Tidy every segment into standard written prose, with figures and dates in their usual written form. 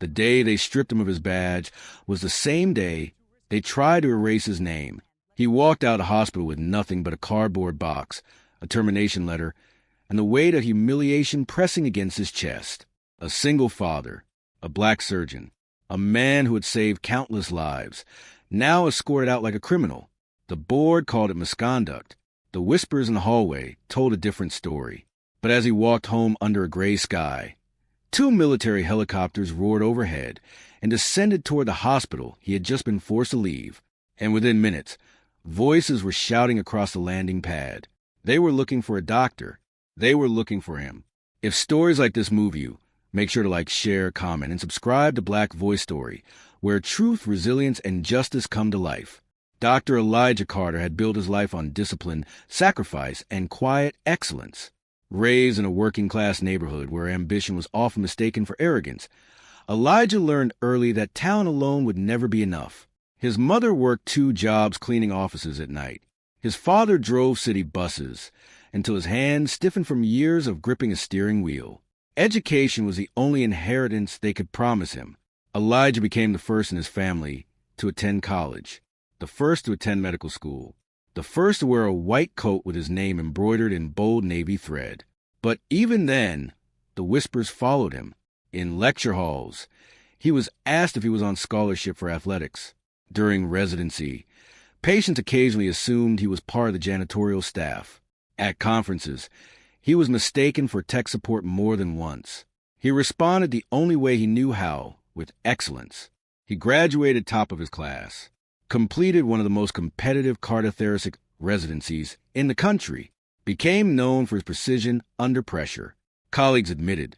The day they stripped him of his badge was the same day they tried to erase his name. He walked out of the hospital with nothing but a cardboard box, a termination letter, and the weight of humiliation pressing against his chest. A single father, a black surgeon, a man who had saved countless lives, now escorted out like a criminal. The board called it misconduct. The whispers in the hallway told a different story. But as he walked home under a gray sky, 2 military helicopters roared overhead and descended toward the hospital he had just been forced to leave. And within minutes, voices were shouting across the landing pad. They were looking for a doctor. They were looking for him. If stories like this move you, make sure to like, share, comment, and subscribe to Black Voice Storie, where truth, resilience, and justice come to life. Dr. Elijah Carter had built his life on discipline, sacrifice, and quiet excellence. Raised in a working-class neighborhood where ambition was often mistaken for arrogance, Elijah learned early that talent alone would never be enough. His mother worked 2 jobs cleaning offices at night. His father drove city buses until his hands stiffened from years of gripping a steering wheel. Education was the only inheritance they could promise him. Elijah became the first in his family to attend college, the first to attend medical school, the first to wear a white coat with his name embroidered in bold navy thread. But even then, the whispers followed him. In lecture halls, he was asked if he was on scholarship for athletics. During residency, patients occasionally assumed he was part of the janitorial staff. At conferences, he was mistaken for tech support more than once. He responded the only way he knew how, with excellence. He graduated top of his class, completed one of the most competitive cardiothoracic residencies in the country, became known for his precision under pressure. Colleagues admitted,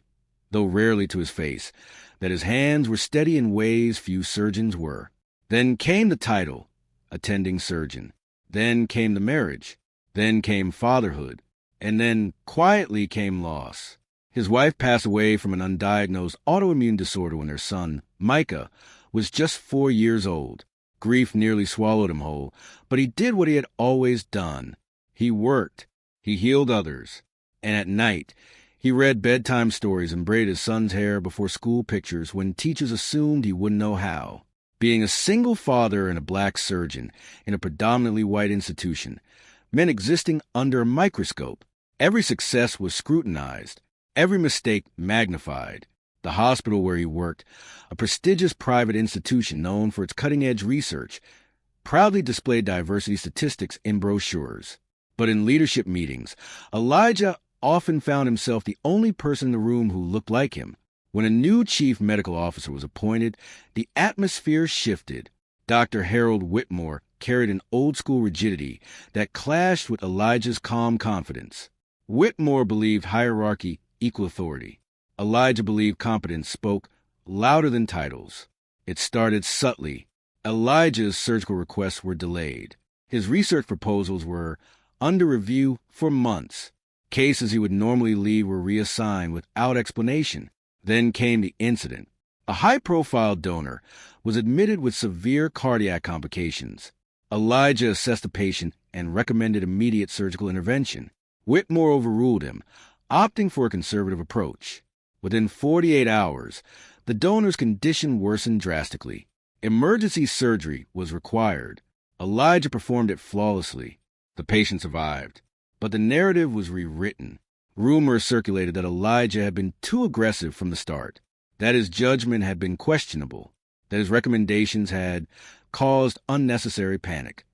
though rarely to his face, that his hands were steady in ways few surgeons were. Then came the title, attending surgeon. Then came the marriage. Then came fatherhood. And then quietly came loss. His wife passed away from an undiagnosed autoimmune disorder when their son, Micah, was just 4 years old. Grief nearly swallowed him whole, but he did what he had always done. He worked. He healed others. And at night, he read bedtime stories and braided his son's hair before school pictures when teachers assumed he wouldn't know how. Being a single father and a black surgeon in a predominantly white institution meant existing under a microscope. Every success was scrutinized, every mistake magnified. The hospital where he worked, a prestigious private institution known for its cutting-edge research, proudly displayed diversity statistics in brochures. But in leadership meetings, Elijah often found himself the only person in the room who looked like him. When a new chief medical officer was appointed, the atmosphere shifted. Dr. Harold Whitmore carried an old-school rigidity that clashed with Elijah's calm confidence. Whitmore believed hierarchy equal authority. Elijah believed competence spoke louder than titles. It started subtly. Elijah's surgical requests were delayed. His research proposals were under review for months. Cases he would normally leave were reassigned without explanation. Then came the incident. A high-profile donor was admitted with severe cardiac complications. Elijah assessed the patient and recommended immediate surgical intervention. Whitmore overruled him, opting for a conservative approach. Within 48 hours, the donor's condition worsened drastically. Emergency surgery was required. Elijah performed it flawlessly. The patient survived. But the narrative was rewritten. Rumors circulated that Elijah had been too aggressive from the start, that his judgment had been questionable, that his recommendations had caused unnecessary panic.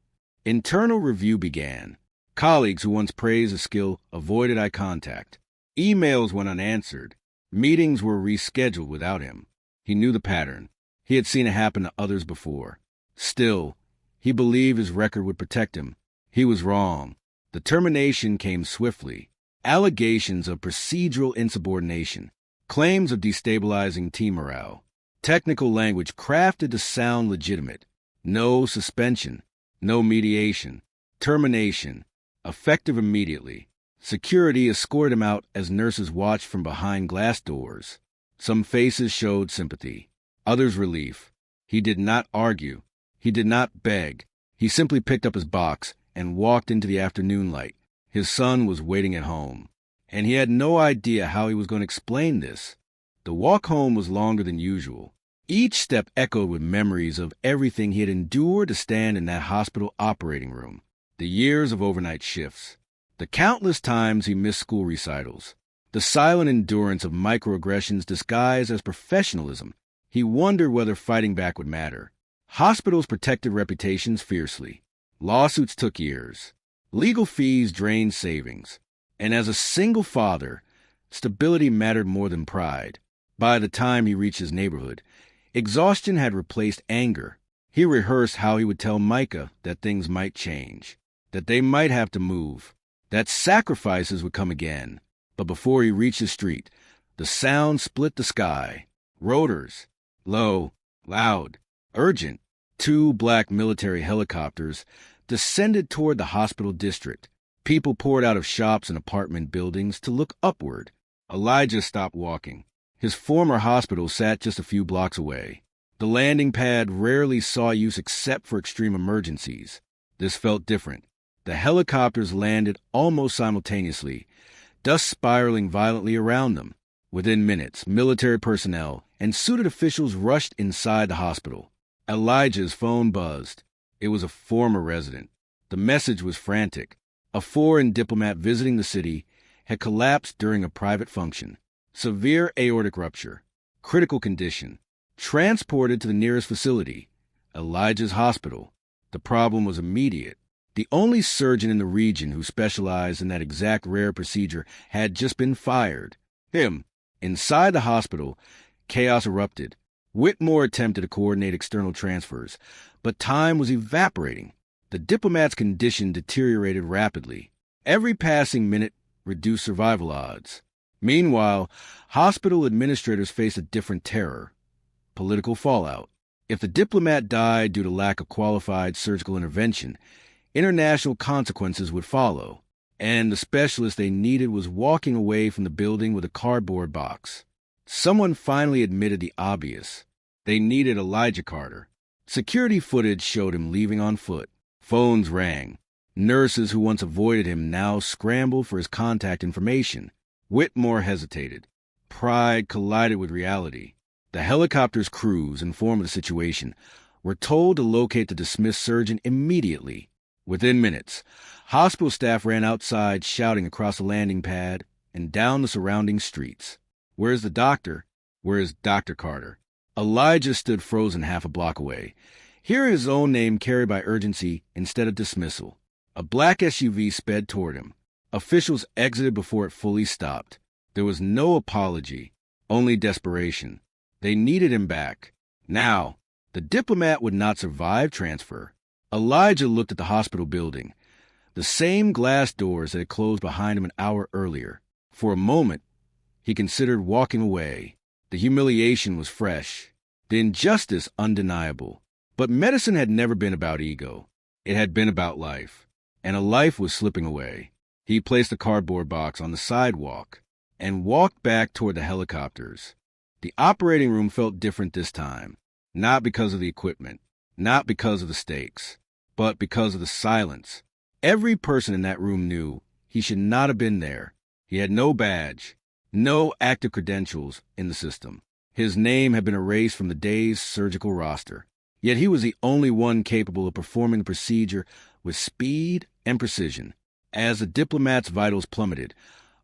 Internal review began. Colleagues who once praised his skill avoided eye contact. Emails went unanswered. Meetings were rescheduled without him. He knew the pattern. He had seen it happen to others before. Still, he believed his record would protect him. He was wrong. The termination came swiftly. Allegations of procedural insubordination, claims of destabilizing team morale, technical language crafted to sound legitimate. No suspension, no mediation, termination, effective immediately. Security escorted him out as nurses watched from behind glass doors. Some faces showed sympathy, others relief. He did not argue. He did not beg. He simply picked up his box and walked into the afternoon light. His son was waiting at home, and he had no idea how he was going to explain this. The walk home was longer than usual. Each step echoed with memories of everything he had endured to stand in that hospital operating room. The years of overnight shifts, the countless times he missed school recitals, the silent endurance of microaggressions disguised as professionalism. He wondered whether fighting back would matter. Hospitals protected reputations fiercely. Lawsuits took years. Legal fees drained savings. And as a single father, stability mattered more than pride. By the time he reached his neighborhood, exhaustion had replaced anger. He rehearsed how he would tell Micah that things might change, that they might have to move, that sacrifices would come again. But before he reached the street, the sound split the sky. Rotors, low, loud, urgent. 2 black military helicopters descended toward the hospital district. People poured out of shops and apartment buildings to look upward. Elijah stopped walking. His former hospital sat just a few blocks away. The landing pad rarely saw use except for extreme emergencies. This felt different. The helicopters landed almost simultaneously, dust spiraling violently around them. Within minutes, military personnel and suited officials rushed inside the hospital. Elijah's phone buzzed. It was a former resident. The message was frantic. A foreign diplomat visiting the city had collapsed during a private function. Severe aortic rupture. Critical condition. Transported to the nearest facility, Elijah's hospital. The problem was immediate. The only surgeon in the region who specialized in that exact rare procedure had just been fired. Him. Inside the hospital, chaos erupted. Whitmore attempted to coordinate external transfers, but time was evaporating. The diplomat's condition deteriorated rapidly. Every passing minute reduced survival odds. Meanwhile, hospital administrators faced a different terror: political fallout. If the diplomat died due to lack of qualified surgical intervention, international consequences would follow, and the specialist they needed was walking away from the building with a cardboard box. Someone finally admitted the obvious. They needed Elijah Carter. Security footage showed him leaving on foot. Phones rang. Nurses who once avoided him now scrambled for his contact information. Whitmore hesitated. Pride collided with reality. The helicopter's crews, informed of the situation, were told to locate the dismissed surgeon immediately. Within minutes, hospital staff ran outside shouting across the landing pad and down the surrounding streets. "Where's the doctor? Where's Dr. Carter?" Elijah stood frozen half a block away, hearing his own name carried by urgency instead of dismissal. A black SUV sped toward him. Officials exited before it fully stopped. There was no apology, only desperation. They needed him back. Now, the diplomat would not survive transfer. Elijah looked at the hospital building, the same glass doors that had closed behind him an hour earlier. For a moment, he considered walking away. The humiliation was fresh, the injustice undeniable. But medicine had never been about ego. It had been about life, and a life was slipping away. He placed the cardboard box on the sidewalk and walked back toward the helicopters. The operating room felt different this time, not because of the equipment, not because of the stakes, but because of the silence. Every person in that room knew he should not have been there. He had no badge, no active credentials in the system. His name had been erased from the day's surgical roster. Yet he was the only one capable of performing the procedure with speed and precision. As the diplomat's vitals plummeted,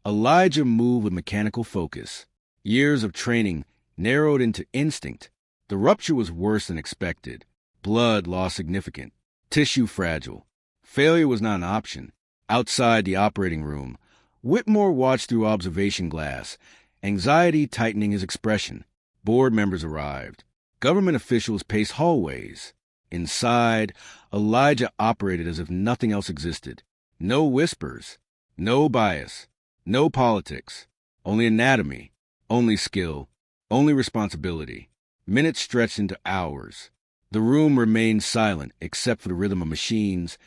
Elijah moved with mechanical focus. Years of training narrowed into instinct. The rupture was worse than expected. Blood loss significant. Tissue fragile. Failure was not an option. Outside the operating room, Whitmore watched through observation glass, anxiety tightening his expression. Board members arrived. Government officials paced hallways. Inside, Elijah operated as if nothing else existed. No whispers, no bias, no politics, only anatomy, only skill, only responsibility. Minutes stretched into hours. The room remained silent except for the rhythm of machines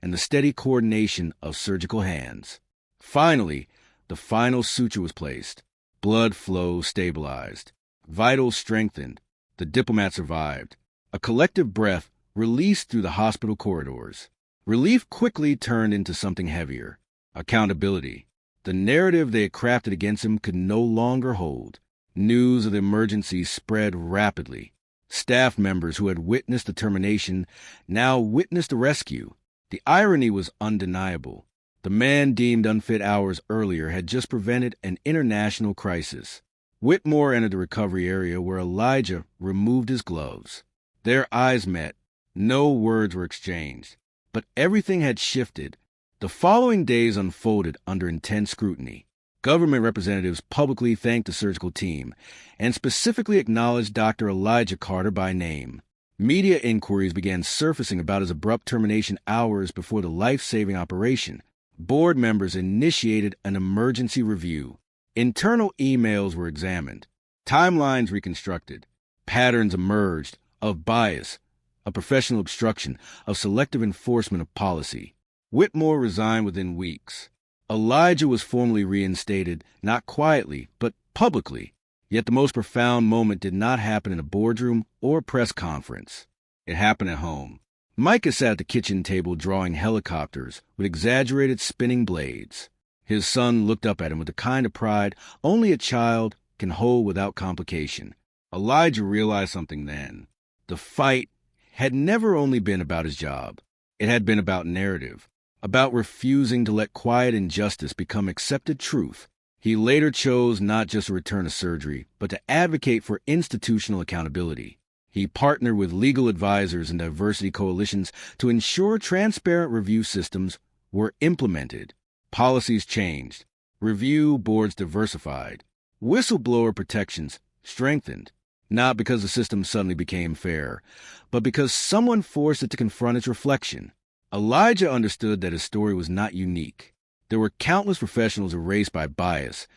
and the steady coordination of surgical hands. Finally, the final suture was placed. Blood flow stabilized. Vitals strengthened. The diplomat survived. A collective breath released through the hospital corridors. Relief quickly turned into something heavier. Accountability. The narrative they had crafted against him could no longer hold. News of the emergency spread rapidly. Staff members who had witnessed the termination now witnessed the rescue. The irony was undeniable. The man deemed unfit hours earlier had just prevented an international crisis. Whitmore entered the recovery area where Elijah removed his gloves. Their eyes met. No words were exchanged. But everything had shifted. The following days unfolded under intense scrutiny. Government representatives publicly thanked the surgical team and specifically acknowledged Dr. Elijah Carter by name. Media inquiries began surfacing about his abrupt termination hours before the life-saving operation. Board members initiated an emergency review. Internal emails were examined. Timelines reconstructed. Patterns emerged of bias, of professional obstruction, of selective enforcement of policy. Whitmore resigned within weeks. Elijah was formally reinstated, not quietly, but publicly. Yet the most profound moment did not happen in a boardroom or a press conference. It happened at home. Micah sat at the kitchen table drawing helicopters with exaggerated spinning blades. His son looked up at him with the kind of pride only a child can hold without complication. Elijah realized something then. The fight had never only been about his job. It had been about narrative, about refusing to let quiet injustice become accepted truth. He later chose not just to return to surgery, but to advocate for institutional accountability. He partnered with legal advisors and diversity coalitions to ensure transparent review systems were implemented. Policies changed. Review boards diversified. Whistleblower protections strengthened. Not because the system suddenly became fair, but because someone forced it to confront its reflection. Elijah understood that his story was not unique. There were countless professionals erased by bias,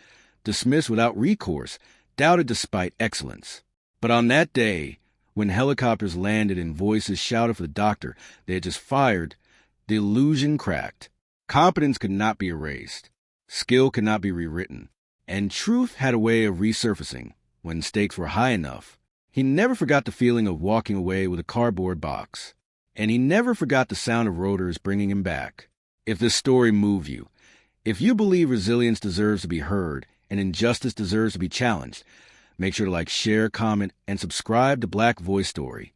dismissed without recourse, doubted despite excellence. But on that day, when helicopters landed and voices shouted for the doctor they had just fired, the illusion cracked. Competence could not be erased. Skill could not be rewritten. And truth had a way of resurfacing when stakes were high enough. He never forgot the feeling of walking away with a cardboard box. And he never forgot the sound of rotors bringing him back. If this story moved you, if you believe resilience deserves to be heard and injustice deserves to be challenged, make sure to like, share, comment, and subscribe to Black Voice Storie.